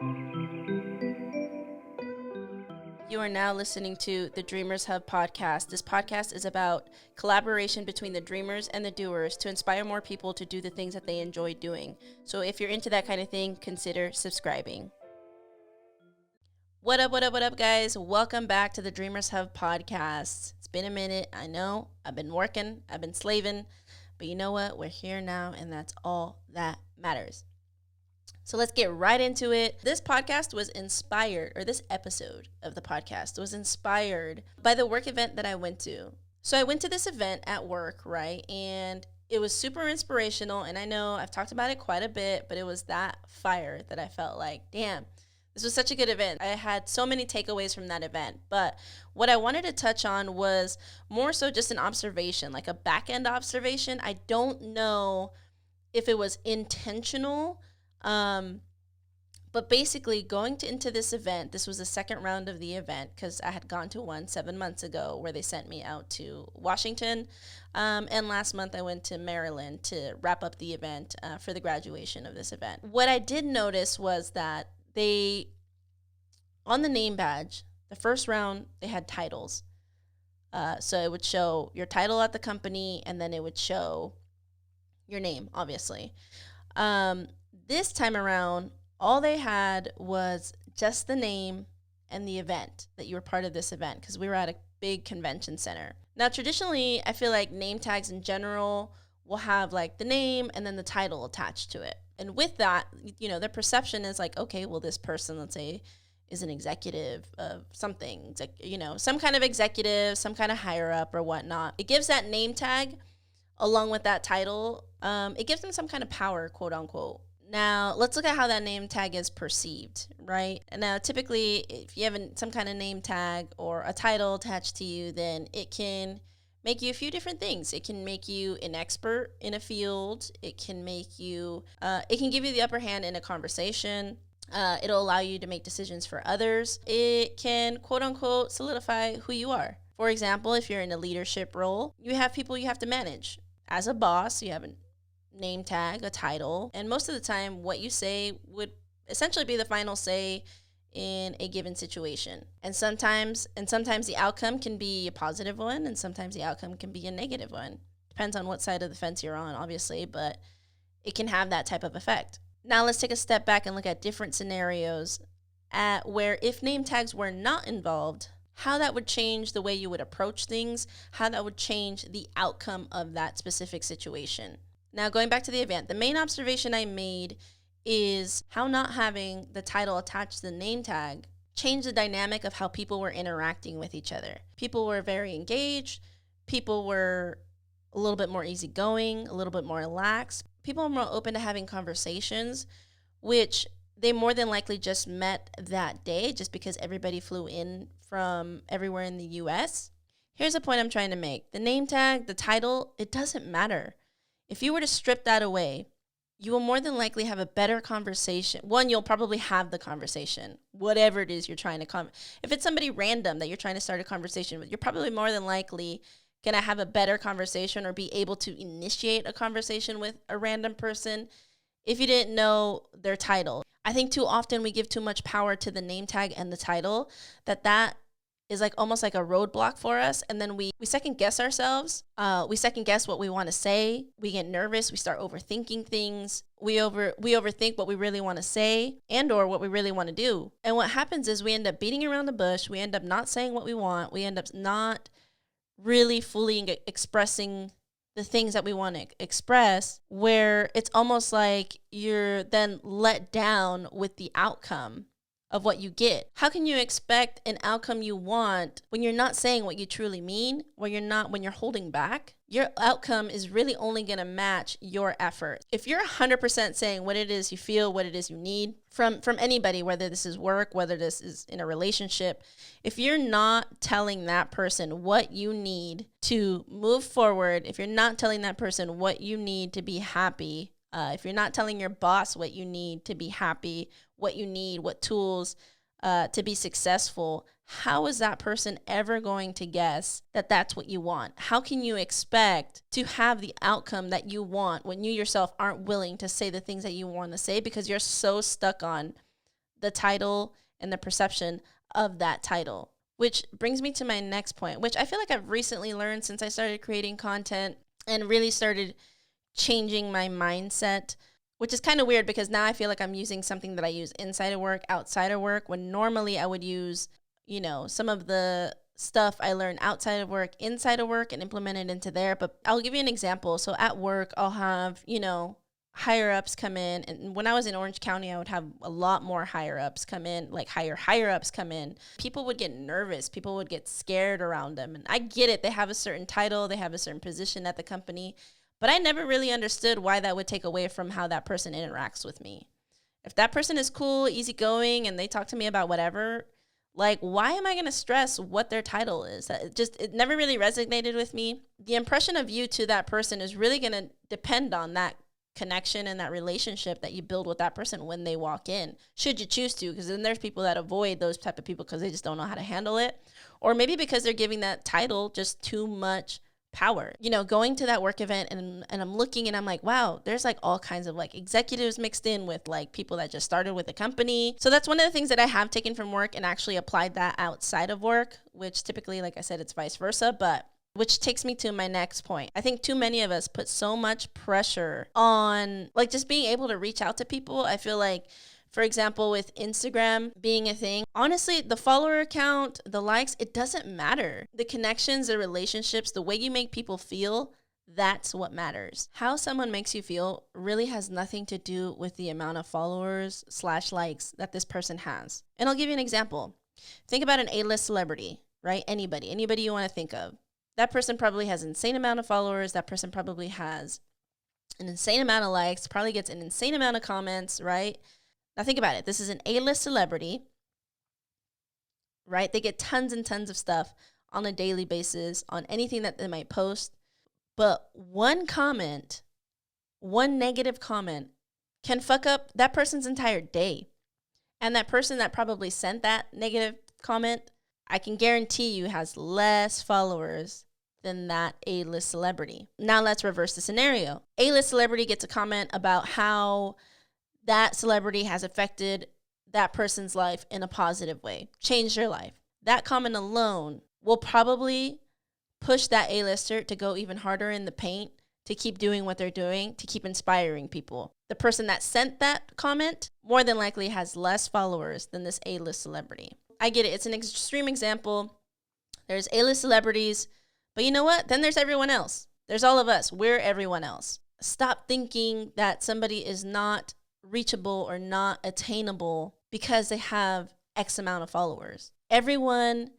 You are now listening to the Dreamers Hub podcast. This podcast is about collaboration between the dreamers and the doers to inspire more people to do the things that they enjoy doing. So if you're into that kind of thing, consider subscribing. What up, guys? Welcome back to the Dreamers Hub podcast. It's been a minute. I know. I've been working. I've been slaving. But you know what? We're here now, and that's all that matters. So let's get right into it. This podcast was inspired, or this episode of the podcast was inspired by the work event that I went to. So I went to this event at work, right? And it was super inspirational. And I know I've talked about it quite a bit, but it was that fire that I felt like, damn, this was such a good event. I had so many takeaways from that event. But what I wanted to touch on was more so just an observation, like a back-end observation. I don't know if it was intentional. But basically into this event, this was the second round of the event because I had gone to one 7 months ago where they sent me out to Washington. And last month I went to Maryland to wrap up the event for the graduation of this event. What I did notice was that on the name badge, the first round, they had titles. So it would show your title at the company and then it would show your name, obviously. This time around, all they had was just the name and the event that you were part of this event because we were at a big convention center. Now, traditionally, I feel like name tags in general will have like the name and then the title attached to it. And with that, their perception is like, okay, well, this person, let's say, is an executive of something, some kind of executive, some kind of higher up or whatnot. It gives that name tag along with that title. It gives them some kind of power, quote unquote. Now, let's look at how that name tag is perceived, right? And now, typically, if you have some kind of name tag or a title attached to you, then it can make you a few different things. It can make you an expert in a field. It can make you, it can give you the upper hand in a conversation. It'll allow you to make decisions for others. It can, quote unquote, solidify who you are. For example, if you're in a leadership role, you have people you have to manage. As a boss, you have a name tag, a title, and most of the time what you say would essentially be the final say in a given situation. And sometimes the outcome can be a positive one, and sometimes the outcome can be a negative one. Depends on what side of the fence you're on, obviously, but it can have that type of effect. Now let's take a step back and look at different scenarios at where if name tags were not involved, how that would change the way you would approach things, how that would change the outcome of that specific situation. Now, going back to the event, the main observation I made is how not having the title attached to the name tag changed the dynamic of how people were interacting with each other. People were very engaged. People were a little bit more easygoing, a little bit more relaxed. People were more open to having conversations, which they more than likely just met that day just because everybody flew in from everywhere in the U.S. Here's a point I'm trying to make. The name tag, the title, it doesn't matter. If you were to strip that away, you will more than likely have a better conversation. One, you'll probably have the conversation, whatever it is you're trying to if it's somebody random that you're trying to start a conversation with, you're probably more than likely going to have a better conversation or be able to initiate a conversation with a random person if you didn't know their title. I think too often we give too much power to the name tag and the title that is like almost like a roadblock for us. And then we second guess ourselves. We second guess what we want to say. We get nervous. We start overthinking things. We overthink what we really want to say and or what we really want to do. And what happens is we end up beating around the bush. We end up not saying what we want. We end up not really fully expressing the things that we want to express, where it's almost like you're then let down with the outcome of what you get. How can you expect an outcome you want when you're not saying what you truly mean, when you're holding back? Your outcome is really only going to match your effort. If you're 100% saying what it is you feel, what it is you need from anybody, whether this is work, whether this is in a relationship, if you're not telling that person what you need to move forward, if you're not telling that person what you need to be happy, if you're not telling your boss what you need to be happy, what you need, what tools to be successful, how is that person ever going to guess that that's what you want? How can you expect to have the outcome that you want when you yourself aren't willing to say the things that you want to say because you're so stuck on the title and the perception of that title. Which brings me to my next point, which I feel like I've recently learned since I started creating content and really started changing my mindset, which is kind of weird because now I feel like I'm using something that I use inside of work, outside of work, when normally I would use, some of the stuff I learned outside of work, inside of work, and implement it into there. But I'll give you an example. So at work, I'll have, higher ups come in. And when I was in Orange County, I would have a lot more higher ups come in, like higher ups come in. People would get nervous. People would get scared around them. And I get it. They have a certain title. They have a certain position at the company. But I never really understood why that would take away from how that person interacts with me. If that person is cool, easygoing, and they talk to me about whatever, like, why am I going to stress what their title is? It never really resonated with me. The impression of you to that person is really going to depend on that connection and that relationship that you build with that person when they walk in, should you choose to, because then there's people that avoid those type of people because they just don't know how to handle it, or maybe because they're giving that title just too much power. Going to that work event and I'm looking and I'm like, wow, there's like all kinds of like executives mixed in with like people that just started with the company. So that's one of the things that I have taken from work and actually applied that outside of work, which typically, like I said, it's vice versa, but which takes me to my next point. I think too many of us put so much pressure on like just being able to reach out to people. I feel like, for example, with Instagram being a thing, honestly, the follower count, the likes, it doesn't matter. The connections, the relationships, the way you make people feel, that's what matters. How someone makes you feel really has nothing to do with the amount of followers / likes that this person has. And I'll give you an example. Think about an A-list celebrity, right? Anybody you want to think of. That person probably has an insane amount of followers. That person probably has an insane amount of likes, probably gets an insane amount of comments, right? Now think about it. This is an A-list celebrity, right? They get tons and tons of stuff on a daily basis on anything that they might post. But one comment, one negative comment can fuck up that person's entire day. And that person that probably sent that negative comment, I can guarantee you has less followers than that A-list celebrity. Now let's reverse the scenario. A-list celebrity gets a comment about how that celebrity has affected that person's life in a positive way, changed their life. That comment alone will probably push that A-lister to go even harder in the paint, to keep doing what they're doing, to keep inspiring people. The person that sent that comment more than likely has less followers than this A-list celebrity. I get it. It's an extreme example. There's A-list celebrities, but you know what? Then there's everyone else. There's all of us. We're everyone else. Stop thinking that somebody is not reachable or not attainable because they have X amount of followers. Everyone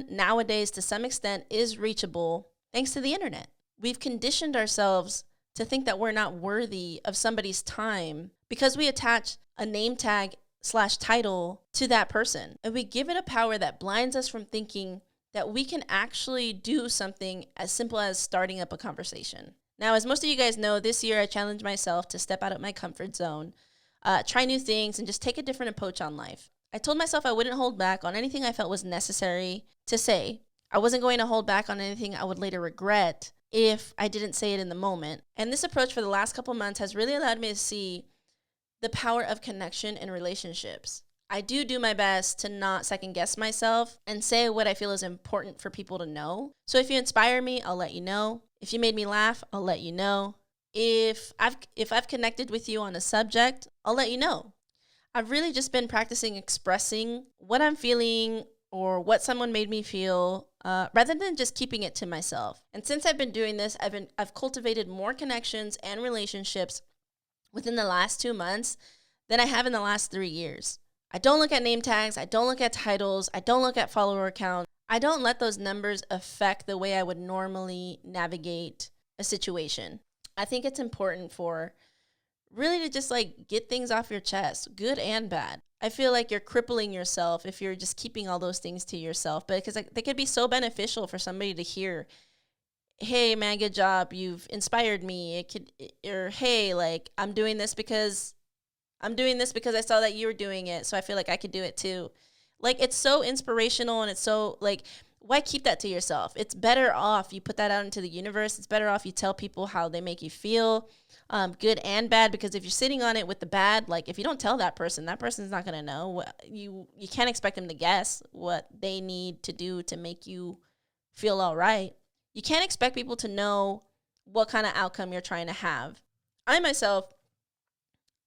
nowadays to some extent is reachable thanks to the internet. We've conditioned ourselves to think that we're not worthy of somebody's time because we attach a name tag / title to that person. And we give it a power that blinds us from thinking that we can actually do something as simple as starting up a conversation. Now, as most of you guys know, this year I challenged myself to step out of my comfort zone, try new things, and just take a different approach on life. I told myself I wouldn't hold back on anything I felt was necessary to say. I wasn't going to hold back on anything I would later regret if I didn't say it in the moment. And this approach for the last couple months has really allowed me to see the power of connection in relationships. I do my best to not second guess myself and say what I feel is important for people to know. So if you inspire me, I'll let you know. If you made me laugh, I'll let you know. If I've connected with you on a subject, I'll let you know. I've really just been practicing expressing what I'm feeling or what someone made me feel, rather than just keeping it to myself. And since I've been doing this, I've cultivated more connections and relationships within the last 2 months than I have in the last 3 years. I don't look at name tags. I don't look at titles. I don't look at follower count. I don't let those numbers affect the way I would normally navigate a situation. I think it's important for really to just like get things off your chest, good and bad. I feel like you're crippling yourself if you're just keeping all those things to yourself, but because they could be so beneficial for somebody to hear. Hey man, good job. You've inspired me. Or hey, like I'm doing this because I saw that you were doing it, so I feel like I could do it too. Like it's so inspirational and it's so like why keep that to yourself? It's better off you put that out into the universe. It's better off you tell people how they make you feel, good and bad, because if you're sitting on it with the bad, like if you don't tell that person's not going to know. You can't expect them to guess what they need to do to make you feel all right. You can't expect people to know what kind of outcome you're trying to have. I myself,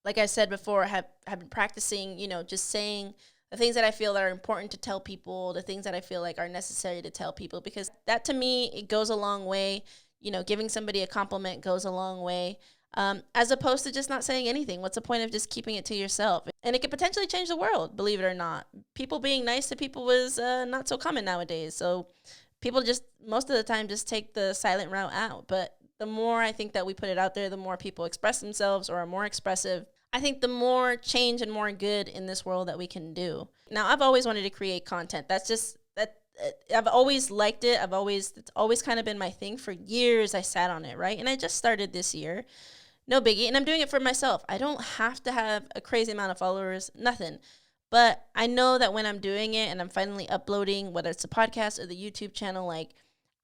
like I said before, have been practicing, just saying the things that I feel that are important to tell people, the things that I feel like are necessary to tell people, because that to me, it goes a long way. Giving somebody a compliment goes a long way, as opposed to just not saying anything. What's the point of just keeping it to yourself? And it could potentially change the world, believe it or not. People being nice to people was not so common nowadays. So people just, most of the time, just take the silent route out. But the more I think that we put it out there, the more people express themselves or are more expressive, I think the more change and more good in this world that we can do. Now, I've always wanted to create content. That's just that. I've always liked it. It's always kind of been my thing for years. I sat on it, right? And I just started this year. No biggie. And I'm doing it for myself. I don't have to have a crazy amount of followers, nothing. But I know that when I'm doing it and I'm finally uploading, whether it's a podcast or the YouTube channel, like,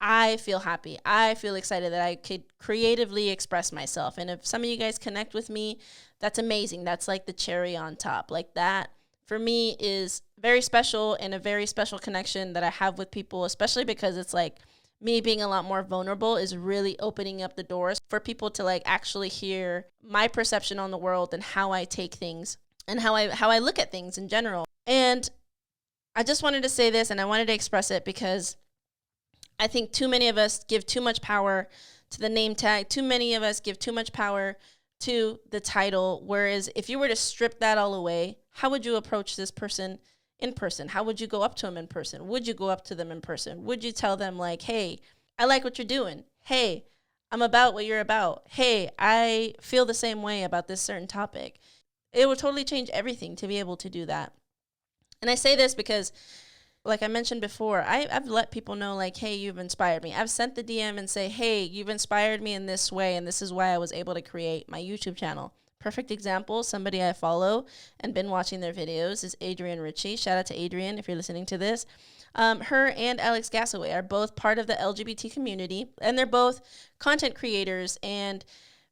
I feel happy. I feel excited that I could creatively express myself. And if some of you guys connect with me, that's amazing. That's like the cherry on top. Like that, for me, is very special, and a very special connection that I have with people, especially because it's like me being a lot more vulnerable is really opening up the doors for people to like actually hear my perception on the world and how I take things and how I look at things in general. And I just wanted to say this, and I wanted to express it because I think too many of us give too much power to the name tag. Too many of us give too much power to the title. Whereas if you were to strip that all away, how would you approach this person in person? How would you go up to them in person? Would you go up to them in person? Would you tell them like, hey, I like what you're doing. Hey, I'm about what you're about. Hey, I feel the same way about this certain topic. It would totally change everything to be able to do that. And I say this because, like I mentioned before, I've let people know, like, hey, you've inspired me. I've sent the DM and say, hey, you've inspired me in this way, and this is why I was able to create my YouTube channel. Perfect example, somebody I follow and been watching their videos is Adrienne Ritchie. Shout out to Adrienne if you're listening to this. Her and Alex Gasaway are both part of the LGBT community, and they're both content creators. And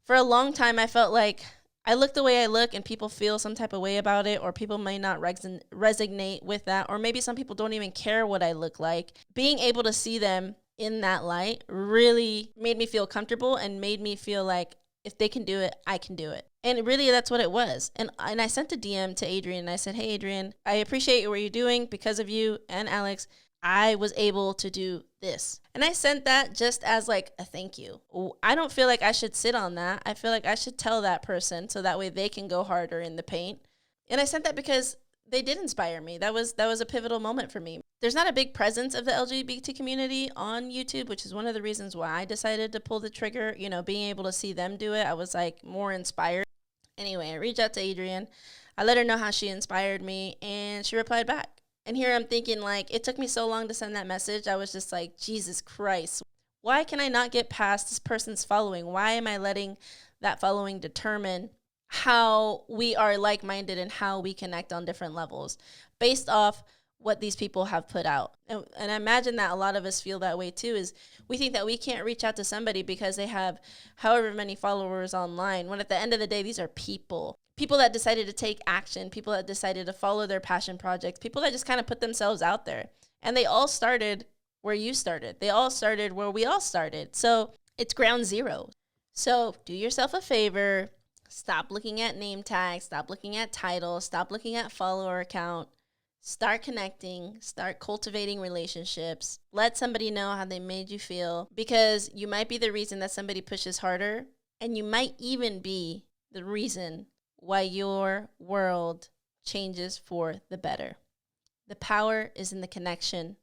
for a long time, I felt like I look the way I look and people feel some type of way about it, or people may not resonate with that, or maybe some people don't even care what I look like. Being able to see them in that light really made me feel comfortable and made me feel like if they can do it, I can do it. And really, that's what it was. And I sent a DM to Adrienne and I said, hey, Adrienne, I appreciate what you're doing. Because of you and Alex, I was able to do this. And I sent that just as like a thank you. I don't feel like I should sit on that. I feel like I should tell that person so that way they can go harder in the paint. And I sent that because they did inspire me. That was a pivotal moment for me. There's not a big presence of the LGBT community on YouTube, which is one of the reasons why I decided to pull the trigger. Being able to see them do it, I was like more inspired. Anyway, I reached out to Adrienne. I let her know how she inspired me, and she replied back. And here I'm thinking, like, it took me so long to send that message. I was just like, Jesus Christ, why can I not get past this person's following? Why am I letting that following determine how we are like-minded and how we connect on different levels based off what these people have put out? And I imagine that a lot of us feel that way too, is we think that we can't reach out to somebody because they have however many followers online, when at the end of the day, these are people that decided to take action, people that decided to follow their passion projects, people that just kind of put themselves out there. And they all started where you started. They all started where we all started. So it's ground zero. So do yourself a favor. Stop looking at name tags. Stop looking at titles. Stop looking at follower count. Start connecting. Start cultivating relationships. Let somebody know how they made you feel, because you might be the reason that somebody pushes harder, and you might even be the reason why your world changes for the better. The power is in the connection.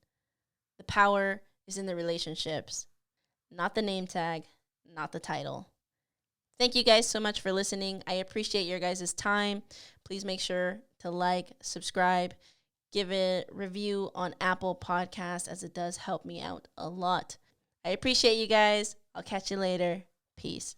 The power is in the relationships, not the name tag, not the title. Thank you guys so much for listening. I appreciate your guys' time. Please make sure to like, subscribe, give it a review on Apple Podcasts, as it does help me out a lot. I appreciate you guys. I'll catch you later. Peace.